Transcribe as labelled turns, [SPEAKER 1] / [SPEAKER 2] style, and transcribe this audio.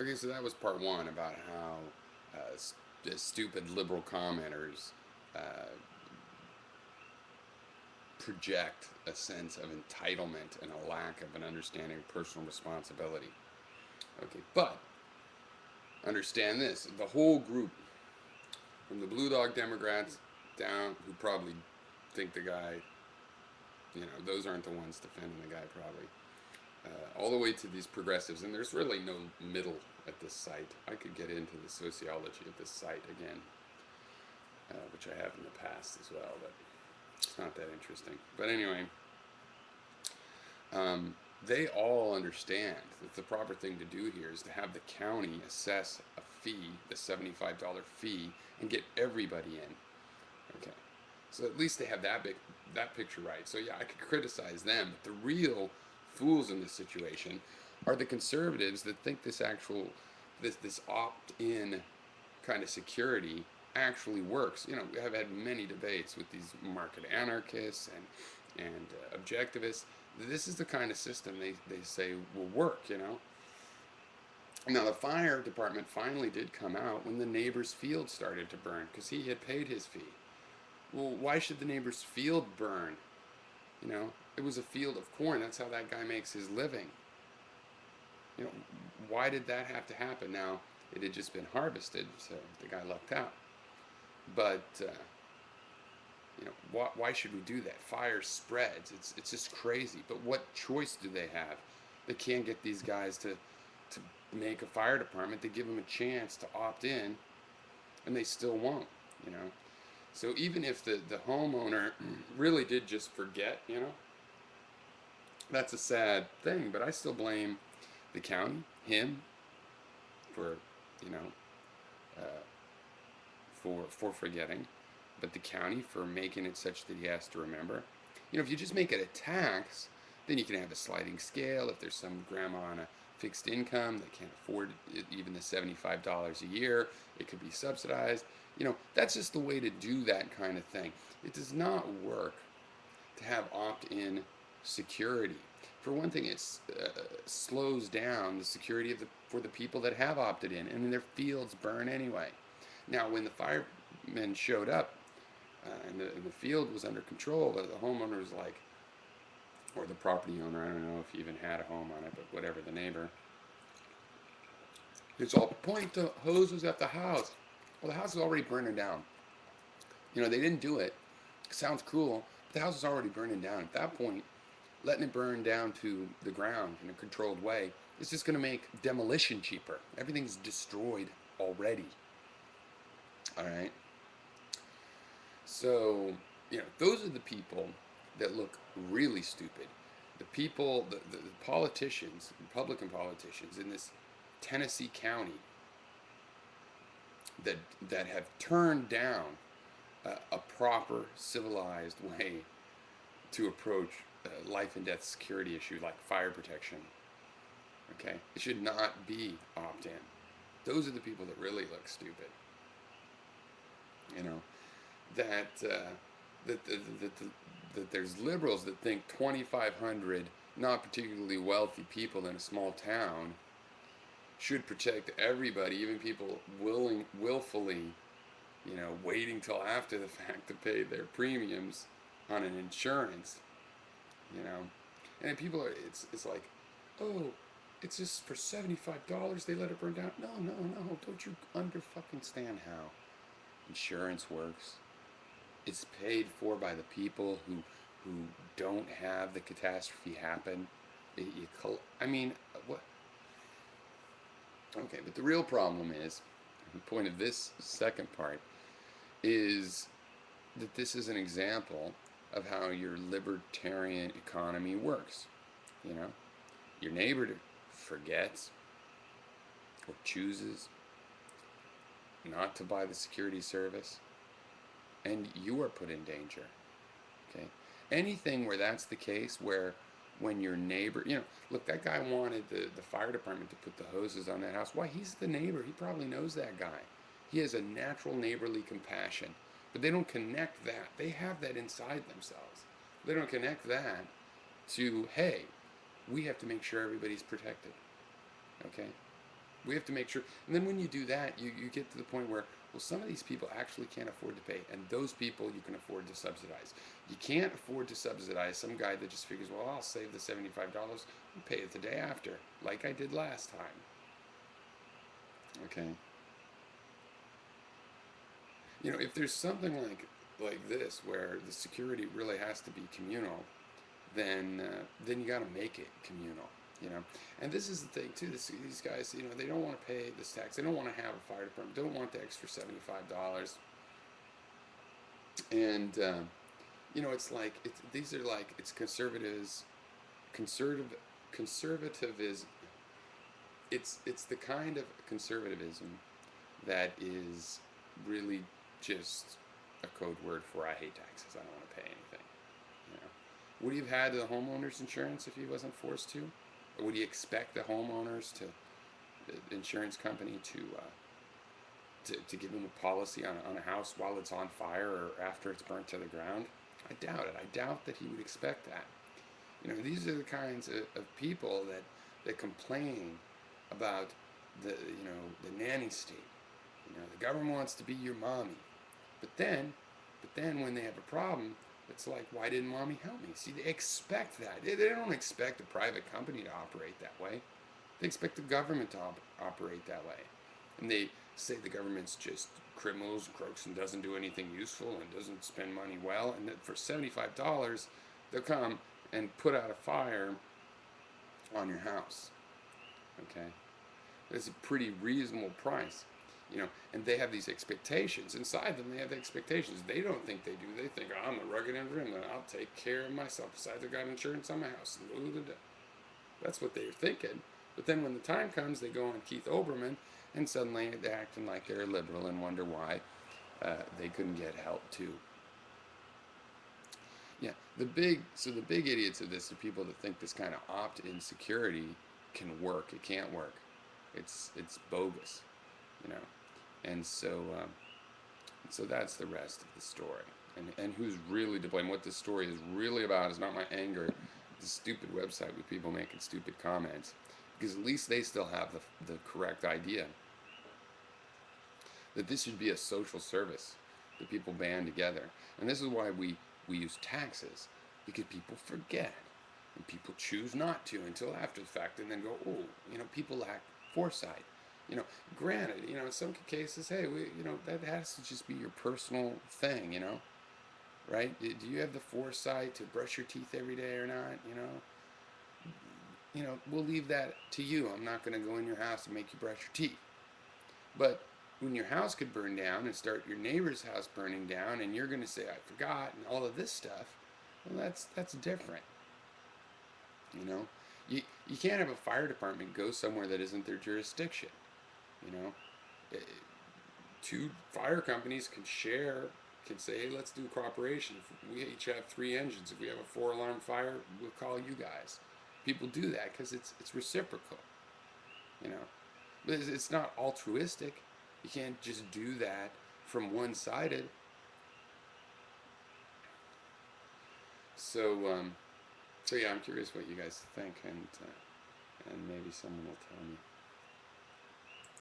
[SPEAKER 1] Okay, so that was part one about how the stupid liberal commenters uh, project a sense of entitlement and a lack of an understanding of personal responsibility. Okay, but understand this: the whole group, from the Blue Dog Democrats down, who probably think the guy, those aren't the ones defending the guy, probably, all the way to these progressives, and there's really no middle at this site. I could get into the sociology of this site again, which I have in the past as well, but it's not that interesting. But anyway, um, they all understand that the proper thing to do here is to have the county assess a fee, the $75 fee, and get everybody in. Okay, so at least they have that picture right. So yeah, I could criticize them, but the real fools in this situation are the conservatives that think this opt-in kind of security actually works. We have had many debates with these market anarchists and objectivists. This is the kind of system they say will work. Now, the fire department finally did come out when the neighbor's field started to burn because he had paid his fee. Well, why should the neighbor's field burn? It was a field of corn. That's how that guy makes his living. You know, why did that have to happen? Now, it had just been harvested, so the guy lucked out. But why should we do that? Fire spreads. It's just crazy. But what choice do they have? They can't get these guys to make a fire department. They give them a chance to opt in, and they still won't. You know. So even if the homeowner really did just forget, that's a sad thing. But I still blame the county, him, for you know uh, for forgetting, but the county for making it such that he has to remember. If you just make it a tax, then you can have a sliding scale. If there's some grandma on a fixed income that can't afford even the $75 a year, it could be subsidized. That's just the way to do that kind of thing. It does not work to have opt-in security. For one thing, it slows down the security for the people that have opted in, and their fields burn anyway. Now, when the firemen showed up and the field was under control, the homeowner was like, or the property owner, I don't know if he even had a home on it, but whatever, the neighbor, it's all point the hoses at the house. Well, the house is already burning down. They didn't do it. Sounds cruel, but the house is already burning down. At that point, letting it burn down to the ground in a controlled way is just going to make demolition cheaper. Everything's destroyed already. All right. So, those are the people that look really stupid. The people, the politicians, Republican politicians in this Tennessee county that that have turned down a proper civilized way to approach life and death security issues like fire protection. Okay, it should not be opt-in. Those are the people that really look stupid. You know that that, that, that, that there's liberals that think 2,500 not particularly wealthy people in a small town should protect everybody, even people willfully, waiting till after the fact to pay their premiums on an insurance, you know. And then people are, it's like, oh, it's just for $75 they let it burn down. No, no, no, don't you under fucking stand how insurance works? It's paid for by the people who don't have the catastrophe happen. I mean, what? Okay, but the real problem is, the point of this second part is that this is an example of how your libertarian economy works. You know, your neighbor forgets or chooses not to buy the security service, and you are put in danger. Okay, anything where that's the case, where when your neighbor, look, that guy wanted the fire department to put the hoses on that house. Why? He's the neighbor. He probably knows that guy. He has a natural neighborly compassion, but they don't connect that. They have that inside themselves. They don't connect that to, hey, we have to make sure everybody's protected. Okay? We have to make sure. And then when you do that, you get to the point where, well, some of these people actually can't afford to pay. And those people you can afford to subsidize. You can't afford to subsidize some guy that just figures, well, I'll save the $75 and pay it the day after, like I did last time. Okay. If there's something like this where the security really has to be communal, then you got to make it communal. You know, and this is the thing too. These guys, they don't want to pay this tax. They don't want to have a fire department. They don't want the extra $75. And it's like these are like it's conservatives, conservative it's the kind of conservatism that is really just a code word for I hate taxes. I don't want to pay anything. You know, would he have had the homeowner's insurance if he wasn't forced to? Or would he expect the homeowners the insurance company to give him a policy on a house while it's on fire or after it's burnt to the ground? I doubt it. I doubt that he would expect that. These are the kinds of people that complain about the nanny state. The government wants to be your mommy, but then when they have a problem, it's like, why didn't mommy help me? See, they expect that. They don't expect a private company to operate that way. They expect the government to operate that way, and they say the government's just criminals, crooks, and doesn't do anything useful and doesn't spend money well, and that for $75 they'll come and put out a fire on your house. Okay, that's a pretty reasonable price. And they have these expectations inside them. They have the expectations. They don't think they do. They think, oh, I'm the rugged end, and I'll take care of myself. Besides, I got insurance on my house. That's what they're thinking. But then when the time comes, they go on Keith Olbermann, and suddenly they're acting like they're liberal and wonder why they couldn't get help too. Yeah, the big idiots of this are people that think this kind of opt-in security can work. It can't work. It's bogus, and so that's the rest of the story. And who's really to blame? What this story is really about is not my anger, the stupid website with people making stupid comments, because at least they still have the correct idea that this should be a social service that people band together. And this is why we use taxes, because people forget and people choose not to until after the fact, and then go, oh, people lack foresight. Granted, in some cases, hey, that has to just be your personal thing, right? Do you have the foresight to brush your teeth every day or not? We'll leave that to you. I'm not going to go in your house and make you brush your teeth. But when your house could burn down and start your neighbor's house burning down, and you're going to say, I forgot, and all of this stuff, well, that's different. You can't have a fire department go somewhere that isn't their jurisdiction. Two fire companies can say, hey, let's do cooperation. If we each have 3 engines. If we have a 4-alarm fire, we'll call you guys. People do that because it's reciprocal. But it's not altruistic. You can't just do that from one-sided. So yeah, I'm curious what you guys think, and maybe someone will tell me.